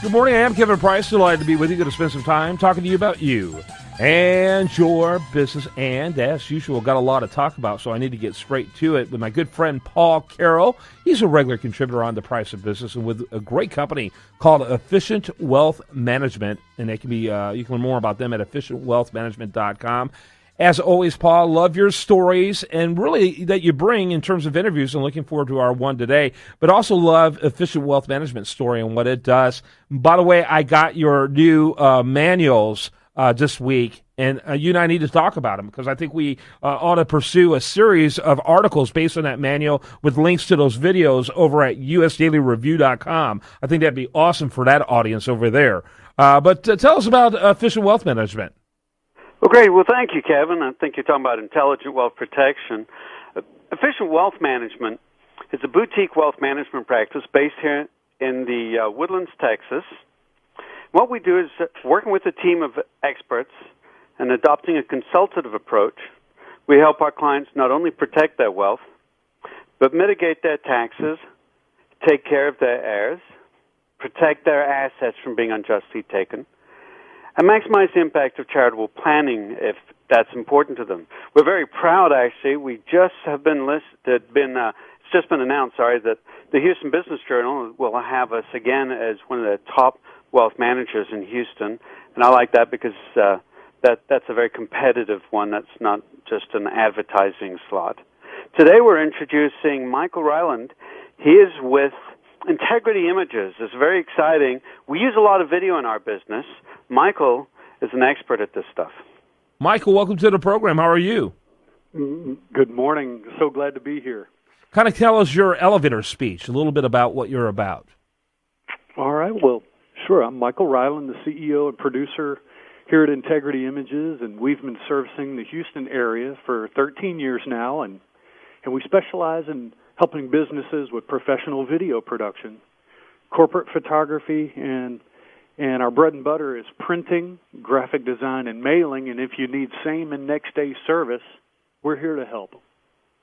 Good morning. I am Kevin Price. Delighted to be with you. Going to spend some time talking to you about you and your business. And as usual, got a lot to talk about, so I need to get straight to it with my good friend Paul Carroll. He's a regular contributor on The Price of Business and with a great company called Efficient Wealth Management. And they can be you can learn more about them at efficientwealthmanagement.com. As always, Paul, love your stories and really that you bring in terms of interviews, and looking forward to our one today, but also love Efficient Wealth Management story and what it does. By the way, I got your new manuals this week, and you and I need to talk about them because I think we ought to pursue a series of articles based on that manual with links to those videos over at usdailyreview.com. I think that'd be awesome for that audience over there. But tell us about Efficient Wealth Management. Well, great. Well, thank you, Kevin. I think you're talking about intelligent wealth protection. Efficient Wealth Management is a boutique wealth management practice based here in the Woodlands, Texas. What we do is working with a team of experts and adopting a consultative approach. We help our clients not only protect their wealth, but mitigate their taxes, take care of their heirs, protect their assets from being unjustly taken, and maximize the impact of charitable planning if that's important to them. We're very proud, actually. We just have been listed, it's just been announced, that the Houston Business Journal will have us again as one of the top wealth managers in Houston. And I like that because that's a very competitive one. That's not just an advertising slot. Today we're introducing Michael Reiland. He is with Integrity Images. It's very exciting. We use a lot of video in our business. Michael is an expert at this stuff. Michael, welcome to the program. How are you? Good morning. So glad to be here. Kind of tell us your elevator speech, a little bit about what you're about. All right. Well, sure. I'm Michael Reiland, the CEO and producer here at Integrity Images, and we've been servicing the Houston area for 13 years now, and we specialize in helping businesses with professional video production, corporate photography, and our bread and butter is printing, graphic design, and mailing. And if you need same and next day service, we're here to help.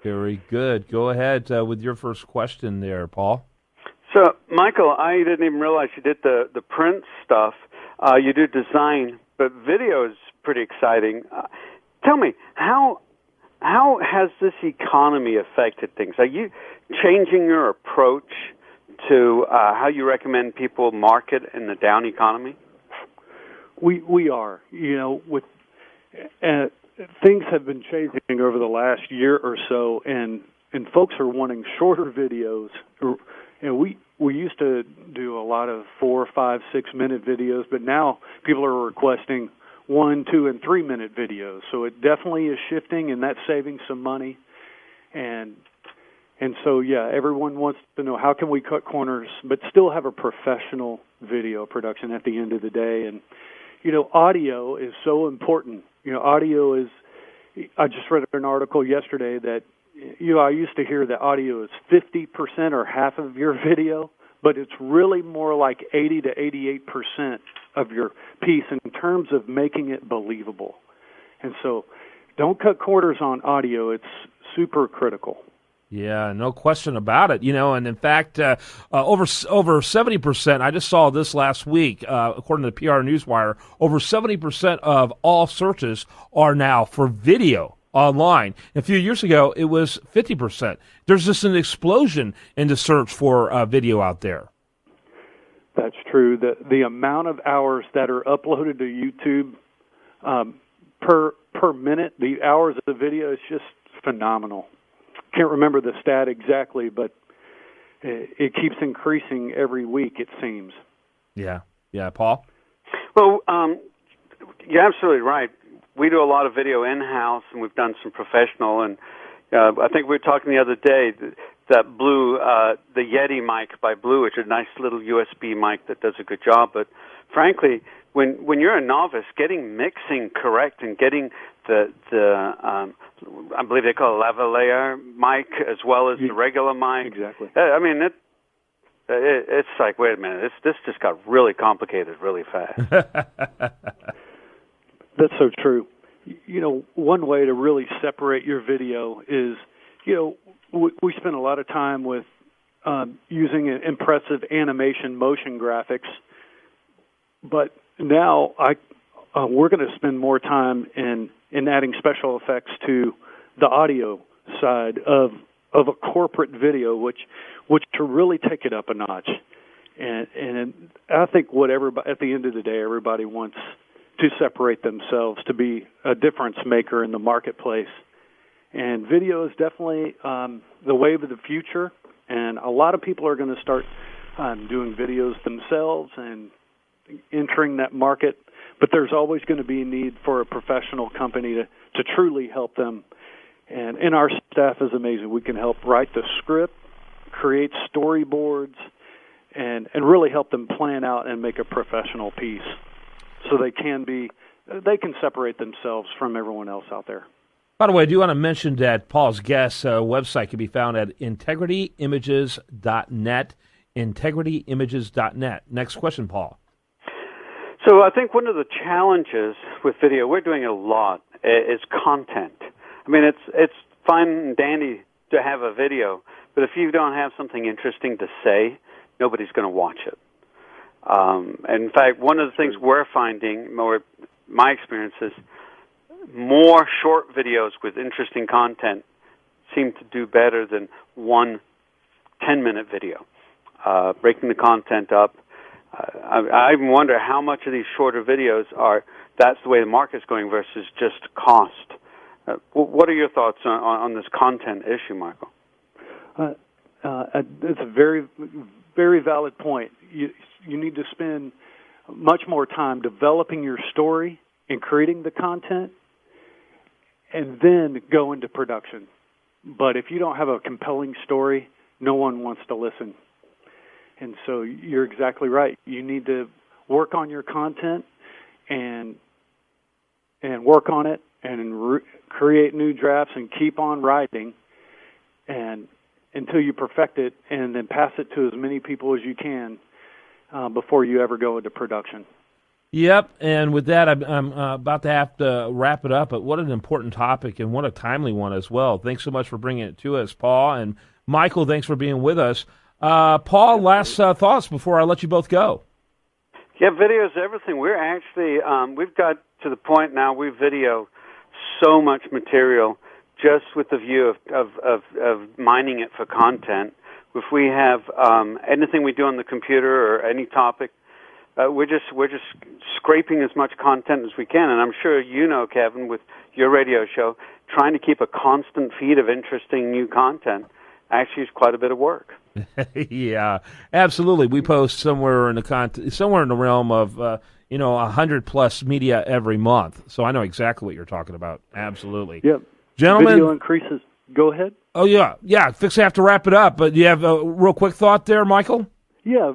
Very good. Go ahead with your first question there, Paul. So, Michael, I didn't even realize you did the print stuff. You do design, but video is pretty exciting. Tell me, how has this economy affected things? Are you changing your approach to how you recommend people market in the down economy? We are. With things have been changing over the last year or so, and folks are wanting shorter videos. And we used to do a lot of 4, 5, 6 minute videos, but now people are requesting 1, 2, and 3 minute videos. So it definitely is shifting, and that's saving some money. And so, yeah, everyone wants to know how can we cut corners but still have a professional video production at the end of the day. And, audio is so important. Audio is, I just read an article yesterday that, I used to hear that audio is 50% or half of your video, but it's really more like 80 to 88% of your piece in terms of making it believable. And so don't cut corners on audio. It's super critical. Yeah, no question about it. And in fact, over 70%, I just saw this last week, according to the PR Newswire, over 70% of all searches are now for video online. A few years ago, it was 50%. There's just an explosion in the search for video out there. That's true. The amount of hours that are uploaded to YouTube per minute, the hours of the video is just phenomenal. Can't remember the stat exactly, but it keeps increasing every week, it seems. Yeah, Paul? Well, you're absolutely right. We do a lot of video in-house, and we've done some professional. And I think we were talking the other day that Blue, the Yeti mic by Blue, which is a nice little USB mic that does a good job. But frankly, when you're a novice, getting mixing correct and getting the I believe they call it lavalier mic as well as the regular mic. Exactly. I mean, it's like, wait a minute, this just got really complicated really fast. That's so true. One way to really separate your video is, we spend a lot of time with using impressive animation motion graphics but now we're going to spend more time in adding special effects to the audio side of a corporate video, which to really take it up a notch. And I think at the end of the day, everybody wants to separate themselves to be a difference maker in the marketplace. And video is definitely the wave of the future, and a lot of people are going to start doing videos themselves and entering that market. But there's always going to be a need for a professional company to truly help them. And our staff is amazing. We can help write the script, create storyboards, and really help them plan out and make a professional piece so they can separate themselves from everyone else out there. By the way, I do want to mention that Paul's guest website can be found at integrityimages.net, integrityimages.net. Next question, Paul. So I think one of the challenges with video, we're doing a lot, is content. I mean, it's fine and dandy to have a video, but if you don't have something interesting to say, nobody's going to watch it. In fact, one of the things we're finding, my experience is, more short videos with interesting content seem to do better than one 10-minute video. Breaking the content up. I even wonder how much of these shorter videos that's the way the market's going versus just cost. What are your thoughts on this content issue, Michael? It's a very, very valid point. You need to spend much more time developing your story and creating the content, and then go into production. But if you don't have a compelling story, no one wants to listen. And so you're exactly right. You need to work on your content and work on it and create new drafts and keep on writing and until you perfect it, and then pass it to as many people as you can before you ever go into production. Yep, and with that, I'm about to have to wrap it up, but what an important topic and what a timely one as well. Thanks so much for bringing it to us, Paul. And Michael, thanks for being with us. Paul, last thoughts before I let you both go. Yeah, video is everything. We're actually, we've got to the point now we video so much material just with the view of mining it for content. If we have anything we do on the computer or any topic, we're just scraping as much content as we can, and I'm sure you know, Kevin, with your radio show, trying to keep a constant feed of interesting new content actually is quite a bit of work. Yeah, absolutely. We post somewhere in the realm of 100+ media every month, so I know exactly what you're talking about. Absolutely. Yep. Gentlemen, video increases. Go ahead. Oh yeah. Fix have to wrap it up, but do you have a real quick thought there, Michael? Yeah.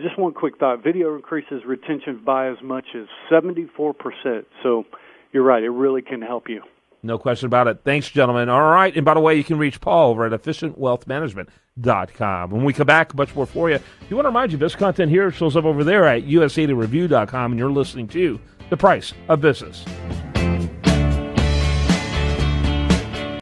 Just one quick thought. Video increases retention by as much as 74%. So you're right. It really can help you. No question about it. Thanks, gentlemen. All right. And by the way, you can reach Paul over at efficientwealthmanagement.com. When we come back, much more for you. We want to remind you, this content here shows up over there at USA2Review.com, and you're listening to The Price of Business.